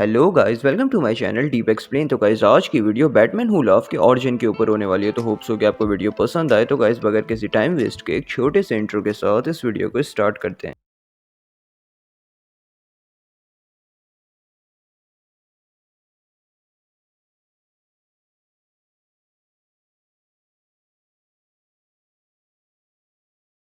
Hello guys, welcome to my channel deep explain. तो guys, आज की वीडियो बैटमैन हू लव के origin के ऊपर होने वाली है। तो होप्स हो कि आपको वीडियो पसंद आए। तो गाइस, बगैर किसी टाइम वेस्ट के एक छोटे से इंट्रो के साथ इस वीडियो को स्टार्ट करते हैं।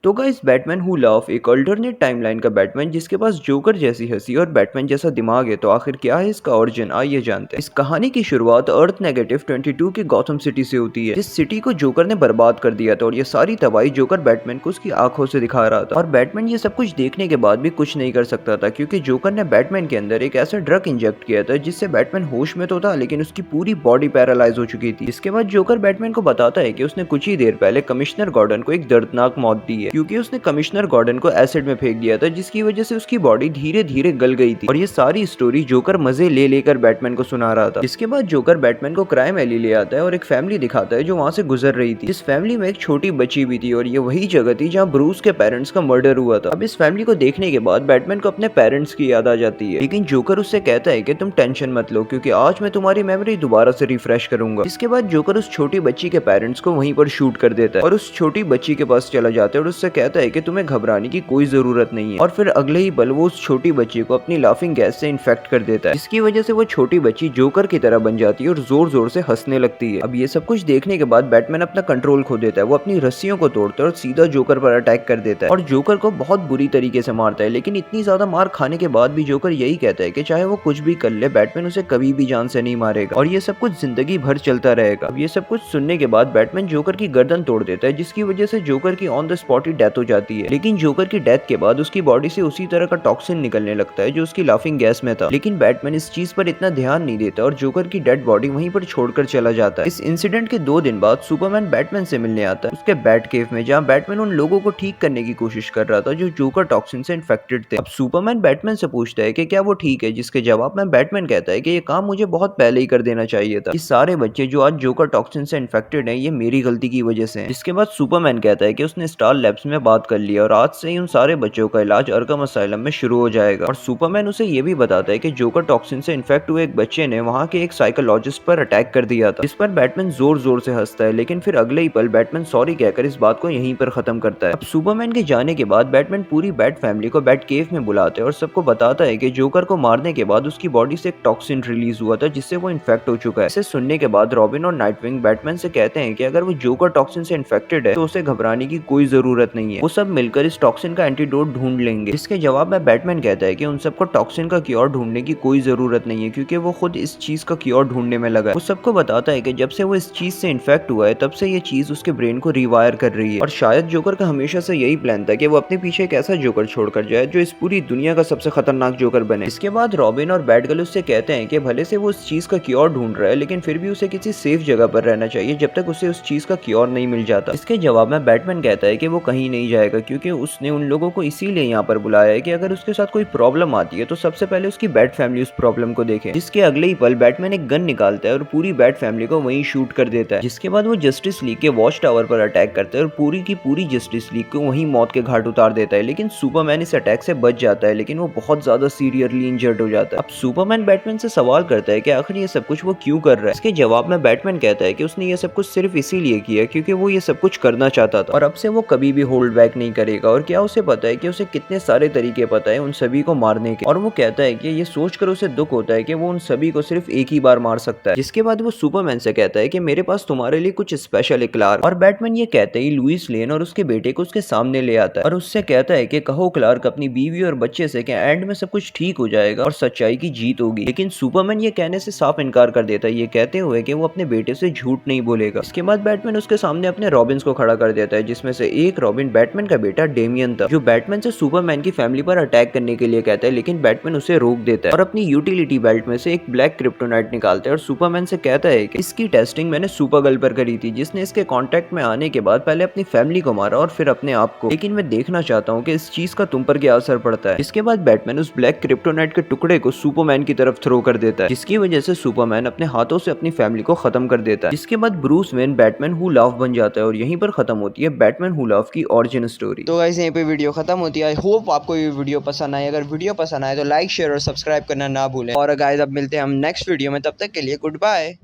तो गाइस, बैटमैन हू लव एक अल्टरनेट टाइमलाइन का बैटमैन जिसके पास जोकर जैसी हंसी और बैटमैन जैसा दिमाग है। तो आखिर क्या है इसका ओरिजिन, आइए जानते हैं। इस कहानी की शुरुआत अर्थ नेगेटिव 22 की गॉथम सिटी से होती है, जिस सिटी को जोकर ने बर्बाद कर दिया था। और ये सारी तबाही जोकर बैटमैन को उसकी आंखों से दिखा रहा था। और बैटमैन ये सब कुछ देखने के बाद भी कुछ नहीं कर सकता था, क्योंकि जोकर ने बैटमैन के अंदर एक ऐसा ड्रग इंजेक्ट किया था जिससे बैटमैन होश में तो था, लेकिन उसकी पूरी बॉडी पैरालाइज हो चुकी थी। इसके बाद जोकर बैटमैन को बताता है कि उसने कुछ ही देर पहले कमिश्नर गॉर्डन को एक दर्दनाक मौत दी है, क्योंकि उसने कमिश्नर गॉर्डन को एसिड में फेंक दिया था, जिसकी वजह से उसकी बॉडी धीरे धीरे गल गई थी। और ये सारी स्टोरी जोकर मजे ले लेकर बैटमैन को सुना रहा था। इसके बाद जोकर बैटमैन को क्राइम एली ले आता है और एक फैमिली दिखाता है जो वहां से गुजर रही थी। इस फैमिली में एक छोटी बच्ची भी थी और ये वही जगह थी जहाँ ब्रूस के पेरेंट्स का मर्डर हुआ था। अब इस फैमिली को देखने के बाद बैटमैन को अपने पेरेंट्स की याद आ जाती है, लेकिन जोकर उससे कहता है कि तुम टेंशन मत लो, क्योंकि आज मैं तुम्हारी मेमोरी दोबारा से रिफ्रेश करूंगा। इसके बाद जोकर उस छोटी बच्ची के पेरेंट्स को वहीं पर शूट कर देता है और उस छोटी बच्ची के पास चला जाता है और उससे कहता है कि तुम्हें घबराने की कोई जरूरत नहीं है। और फिर अगले ही पल वो उस छोटी बच्ची को अपनी लाफिंग गैस से इन्फेक्ट कर देता है, जिसकी वजह से वो छोटी बच्ची जोकर की तरह बन जाती है और जोर जोर से हंसने लगती है। अब ये सब कुछ देखने के बाद बैटमैन अपना कंट्रोल खो देता है। वो अपनी रस्सियों को तोड़ता है और सीधा जोकर पर अटैक कर देता है और जोकर को बहुत बुरी तरीके से मारता है। लेकिन इतनी ज्यादा मार खाने के बाद भी जोकर यही कहता है कि चाहे वो कुछ भी कर ले, बैटमैन उसे कभी भी जान से नहीं मारेगा और ये सब कुछ जिंदगी भर चलता रहेगा। अब ये सब कुछ सुनने के बाद बैटमैन जोकर की गर्दन तोड़ देता है, जिसकी वजह से जोकर की on the spot he death हो जाती है। लेकिन जोकर की डेथ के बाद उसकी बॉडी से उसी तरह का टॉक्सिन निकलने लगता है जो उसकी लाफिंग गैस में था। लेकिन बैटमैन इस चीज पर इतना ध्यान नहीं देता और जोकर की डेड बॉडी वहीं पर छोड़कर चला जाता है। इस इंसिडेंट के 2 दिन बाद सुपरमैन बैटमैन से मिलने आता है उसके बैट केव में, जहाँ बैटमैन उन लोगों को ठीक करने की कोशिश कर रहा था जो जोकर टॉक्सिन से इन्फेक्टेड थे। अब सुपरमैन बैटमैन से पूछता है कि क्या वो ठीक है, जिसके जवाब में बैटमैन कहता है कि ये काम मुझे बहुत पहले ही कर देना चाहिए था। ये सारे बच्चे जो आज जोकर टॉक्सिन से इन्फेक्टेड हैं, ये मेरी गलती की वजह से हैं। इसके बाद सुपरमैन कहता है कि उसने स्टार लैब्स में बात कर लिया और आज से ही उन सारे बच्चों का इलाज अर्कम असाइलम में शुरू हो जाएगा। और सुपरमैन उसे ये भी बताता है कि जोकर टॉक्सिन से इन्फेक्ट हुए एक बच्चे ने वहाँ के एक साइकोलॉजिस्ट पर अटैक कर दिया था, जिस पर बैटमैन जोर जोर से हंसता है। लेकिन फिर अगले ही पल बैटमैन सॉरी कहकर इस बात को यहीं पर खत्म करता है। अब सुपरमैन के जाने के बाद बैटमैन पूरी बैट फैमिली को बैट केव में बुलाता है और सबको बताता है कि जोकर को मारने के बाद उसकी बॉडी से एक टॉक्सिन रिलीज हुआ था जिससे वो इन्फेक्ट हो चुका है। इसे सुनने के बाद रॉबिन और नाइटविंग बैटमैन से कहते हैं कि अगर वो जोकर टॉक्सिन से इन्फेक्टेड है तो उसे घबराने की कोई जरूरत नहीं है, वो सब मिलकर इस टॉक्सिन का एंटीडोट ढूंढ लेंगे। इसके जवाब में बैटमैन कहता है कि उन सबको टॉक्सिन का क्योर ढूंढने की कोई जरूरत नहीं है, क्योंकि वो खुद इस चीज का क्योर ढूंढने में लगा है। वो सबको बताता है कि जब से वो इस चीज से इन्फेक्ट हुआ है तब से ये चीज उसके ब्रेन को रिवायर कर रही है। और शायद जोकर का हमेशा से यही प्लान था कि वो अपने पीछे एक ऐसा जोकर छोड़कर जाए जो इस पूरी दुनिया का सबसे खतरनाक जोकर बने। इसके बाद रॉबिन और बैटगर्ल उससे कहते हैं कि भले से वो उस चीज का क्योर ढूंढ रहा है, लेकिन फिर भी उसे किसी सेफ जगह पर रहना चाहिए जब तक उसे उस चीज का क्योर नहीं मिल जाता। इसके जवाब में बैटमैन कहता है कि वो कहीं नहीं जाएगा, क्योंकि उसने उन लोगों को इसीलिए यहाँ पर बुलाया है कि अगर उसके साथ कोई प्रॉब्लम आती है तो सबसे पहले उसकी बैट फैमिली उस प्रॉब्लम को देखे। जिसके अगले ही पल बैटमैन एक गन निकालता है और पूरी बैट फैमिली को वहीं शूट कर देता है। जिसके बाद वो जस्टिस लीग के वॉच टावर पर अटैक करता है और पूरी की पूरी जस्टिस लीग को वहीं मौत के घाट उतार देता है। लेकिन सुपरमैन इस अटैक से बच जाता है, लेकिन वो बहुत ज्यादा सीरियसली इंजर्ड हो जाता है। अब सुपरमैन बैटमैन से सवाल करता है कि आखिर ये सब कुछ वो क्यों कर रहा है। इसके जवाब में बैटमैन कहता है कि उसने ये सब कुछ सिर्फ इसीलिए किया क्योंकि वो ये सब कुछ करना चाहता था और अब से वो कभी भी होल्ड बैक नहीं करेगा। और क्या उसे पता है कि उसे कितने सारे तरीके पता है उन सभी को मारने के। और वो कहता है कि ये सोचकर उसे दुख होता है कि वो उन सभी को सिर्फ एक ही बार मार सकता है। जिसके बाद वो सुपरमैन से कहता है कि मेरे पास तुम्हारे लिए कुछ स्पेशल है क्लार्क। और बैटमैन ये कहते ही लुइस लेन और उसके बेटे को उसके सामने ले आता है और उससे कहता है कि कहो क्लार्क अपनी बीवी और बच्चे से कि एंड में सब कुछ ठीक हो जाएगा और सच्चाई की जीत होगी। लेकिन सुपरमैन ये कहने से साफ इनकार कर देता है, ये कहते हुए कि वो अपने बेटे से झूठ नहीं बोलेगा। इसके बाद बैटमैन उसके सामने अपने रॉबिन्स को खड़ा कर देता है, जिसमें से एक रॉबिन बैटमैन का बेटा डेमियन था, जो बैटमैन से सुपरमैन की फैमिली पर अटैक करने के लिए कहता है। लेकिन बैटमैन उसे रोक देता है और अपनी यूटिलिटी बेल्ट में से एक ब्लैक क्रिप्टोनाइट निकालता है और सुपरमैन से कहता है कि इसकी टेस्टिंग मैंने सुपरगर्ल पर करी थी, जिसने इसके कांटेक्ट में आने के बाद पहले अपनी फैमिली को मारा और फिर अपने आप को। लेकिन मैं देखना चाहता हूँ कि इस चीज का तुम पर क्या असर पड़ता है। इसके बाद बैटमैन उस ब्लैक क्रिप्टोनाइट के टुकड़े को सुपरमैन की तरफ थ्रो कर देता है, जिसकी वजह से सुपरमैन अपने हाथों से अपनी फैमिली को खत्म कर देता है। इसके बाद Bruce Wayne Batman who love बन जाता है और यहीं पर खत्म होती है बैटमैन हू लव की की ओरिजिन स्टोरी। तो गाइस यहीं पे वीडियो खत्म होती है। आई होप आपको ये वीडियो पसंद आए। अगर वीडियो पसंद आए तो लाइक शेयर और सब्सक्राइब करना ना भूलें। और गाइस अब मिलते हैं हम नेक्स्ट वीडियो में, तब तक के लिए गुड बाय।